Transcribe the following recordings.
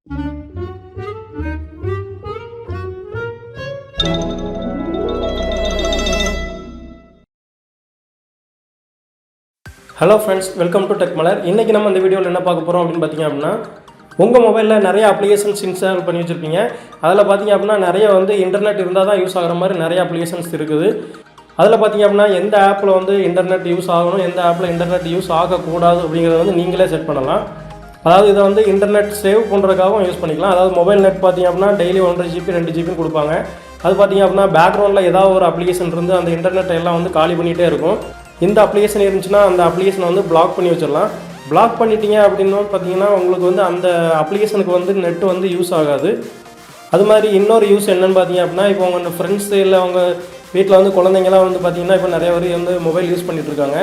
Hello friends, welcome to tech Malar. இன்றைக்கி நம்ம இந்த வீடியோவில் என்ன பார்க்க போகிறோம் அப்படின்னு பார்த்தீங்க அப்படின்னா, உங்கள் மொபைலில் நிறைய அப்ளிகேஷன்ஸ் இன்ஸ்டால் பண்ணி வச்சுருப்பீங்க. அதில் பார்த்தீங்க அப்படின்னா நிறைய இன்டர்நெட் இருந்தால் தான் யூஸ் ஆகிற மாதிரி நிறைய அப்ளிகேஷன்ஸ் இருக்குது. அதில் பார்த்தீங்க அப்படின்னா எந்த ஆப்பில் இன்டர்நெட் யூஸ் ஆகணும், எந்த ஆப்பில் இன்டர்நெட் யூஸ் ஆகக்கூடாது அப்படிங்கிறத நீங்களே செட் பண்ணலாம். அதாவது இதை இன்டர்நெட் சேவ் பண்ணுறதுக்காகவும் யூஸ் பண்ணிக்கலாம். அதாவது மொபைல் நெட் பார்த்தீங்க அப்படின்னா டெய்லி 1.5 GB 2 GB கொடுப்பாங்க. அது பார்த்தீங்க அப்படின்னா பேக்ரவுண்டில் ஏதாவது ஒரு அப்ளிகேஷன் இருந்து அந்த இன்டர்நெட் எல்லாம் காலி பண்ணிகிட்டே இருக்கும். இந்த அப்ளிகேஷன் இருந்துச்சுன்னா அந்த அப்ளிகேஷனை பிளாக் பண்ணி வச்சிடலாம். பிளாக் பண்ணிட்டீங்க அப்படின்னு பார்த்தீங்கன்னா உங்களுக்கு அந்த அப்ளிகேஷனுக்கு நெட்டு யூஸ் ஆகாது. அது மாதிரி இன்னொரு யூஸ் என்னென்னு பார்த்தீங்க அப்படின்னா, இப்போ உங்கள் ஃப்ரெண்ட்ஸு இல்லை அவங்க வீட்டில் குழந்தைங்களாம் பார்த்தீங்கன்னா இப்போ நிறைய பேர் மொபைல் யூஸ் பண்ணிகிட்டு இருக்காங்க.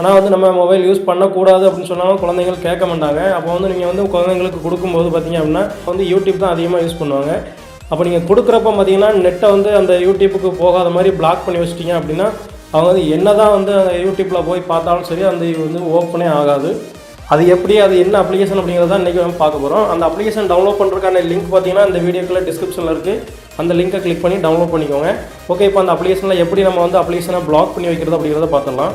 ஆனால் நம்ம மொபைல் யூஸ் பண்ணக்கூடாது அப்படின்னு சொன்னாலும் குழந்தைகள் கேட்க மாட்டாங்க. அப்போ நீங்கள் குழந்தைங்களுக்கு கொடுக்கும்போது பார்த்தீங்க அப்படின்னா யூடியூப் தான் அதிகமாக யூஸ் பண்ணுவாங்க. அப்போ நீங்கள் கொடுக்குறப்ப பார்த்தீங்கன்னா நெட்டை அந்த யூடியூப்புக்கு போகாத மாதிரி பிளாக் பண்ணி வச்சிட்டிங்க அப்படின்னா அவங்க என்ன தான் அந்த யூடியூப்பில் போய் பார்த்தாலும் சரி அந்த ஓப்பனே ஆகாது. அது எப்படி, அது என்ன அப்ளிகேஷன் அப்படிங்கிறத இன்றைக்கி நம்ம பார்க்க போகிறோம். அந்த அப்ளிகேஷன் டவுன்லோட் பண்ணுறதுக்கான லிங்க் பார்த்தீங்கன்னா இந்த வீடியோக்குள்ள டிஸ்கிரிப்ஷனில் இருக்குது. அந்த லிங்கை கிளிக் பண்ணி டவுன்லோட் பண்ணிக்கோங்க. ஓகே, இப்போ அந்த அப்ளிகேஷனில் எப்படி நம்ம அப்ளிகேஷனை பிளாக் பண்ணி வைக்கிறது அப்படிங்கிறத பார்த்துடலாம்.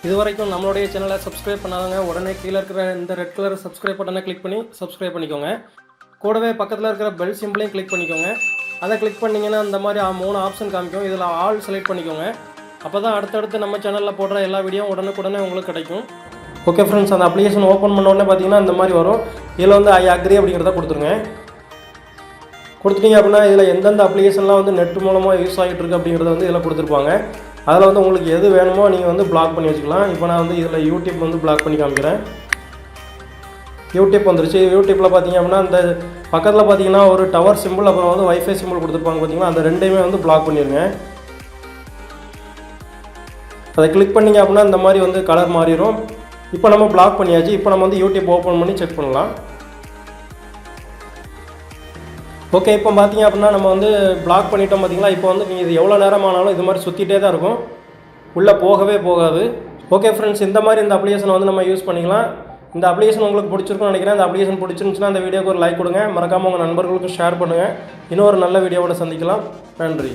இது வரைக்கும் நம்மளுடைய சேனலை சப்ஸ்கிரைப் பண்ணாதவங்க உடனே கீழே இருக்கிற இந்த ரெட் கலர் சப்ஸ்கிரைப் பட்டனை கிளிக் பண்ணி சப்ஸ்கிரைப் பண்ணிக்கோங்க. கூடவே பக்கத்தில் இருக்கிற பெல் சிம்பிளையும் கிளிக் பண்ணிக்கோங்க. அதை கிளிக் பண்ணிங்கன்னா இந்த மாதிரி 3 ஆப்ஷன் காமிக்கும். இதில் ஆல் செலக்ட் பண்ணிக்கோங்க. அப்போ தான் அடுத்தடுத்து நம்ம சேனலில் போடுற எல்லா வீடியோவும் உடனுக்குடனே உங்களுக்கு கிடைக்கும். ஓகே ஃப்ரெண்ட்ஸ், அந்த அப்ளிகேஷன் ஓப்பன் பண்ண உடனே பார்த்தீங்கன்னா இந்த மாதிரி வரும். இதில் ஐ அக்ரி அப்படிங்கிறத கொடுத்துருங்க. கொடுத்துட்டீங்க அப்படின்னா இதில் எந்தெந்த அப்ளிகேஷன்லாம் நெட் மூலமாக யூஸ் ஆகிட்டு இருக்குது அப்படிங்கிறத இதில் கொடுத்துருப்பாங்க. அதில் உங்களுக்கு எது வேணுமோ நீங்கள் பிளாக் பண்ணி வச்சுக்கலாம். இப்போ நான் இதில் யூடியூப் பிளாக் பண்ணி காமிக்கிறேன். யூடியூப் வந்துருச்சு. யூடியூப்பில் பார்த்தீங்க அப்படின்னா அந்த பக்கத்தில் பார்த்தீங்கன்னா ஒரு டவர் சிம்பிள் அப்புறம் வைஃபை சிம்பிள் கொடுத்துருப்பாங்க. பார்த்தீங்கன்னா அந்த ரெண்டையுமே பிளாக் பண்ணிடுங்க. அதை கிளிக் பண்ணிங்க அப்படின்னா இந்த மாதிரி கலர் மாறிடும். இப்போ நம்ம பிளாக் பண்ணியாச்சு. இப்போ நம்ம யூடியூப் ஓப்பன் பண்ணி செக் பண்ணலாம். ஓகே, இப்போ பார்த்தீங்க அப்படின்னா நம்ம பிளாக் பண்ணிட்டோம். பார்த்தீங்களா, இப்போ நீங்கள் இது எவ்வளோ நேரம் ஆனாலும் இது மாதிரி சுற்றிட்டே தான் இருக்கும், உள்ளே போகவே போகாது. ஓகே ஃப்ரெண்ட்ஸ், இந்த மாதிரி இந்த அப்ளிகேஷனை நம்ம யூஸ் பண்ணிக்கலாம். இந்த அப்ளிகேஷன் உங்களுக்கு பிடிச்சிருக்குன்னு நினைக்கிறேன். இந்த அப்ளிகேஷன் பிடிச்சிருந்துச்சுன்னா அந்த வீடியோக்கு ஒரு லைக் கொடுங்க. மறக்காமல் உங்கள் நண்பர்களுக்கு ஷேர் பண்ணுங்கள். இன்னொரு நல்ல வீடியோவோட சந்திக்கலாம். நன்றி.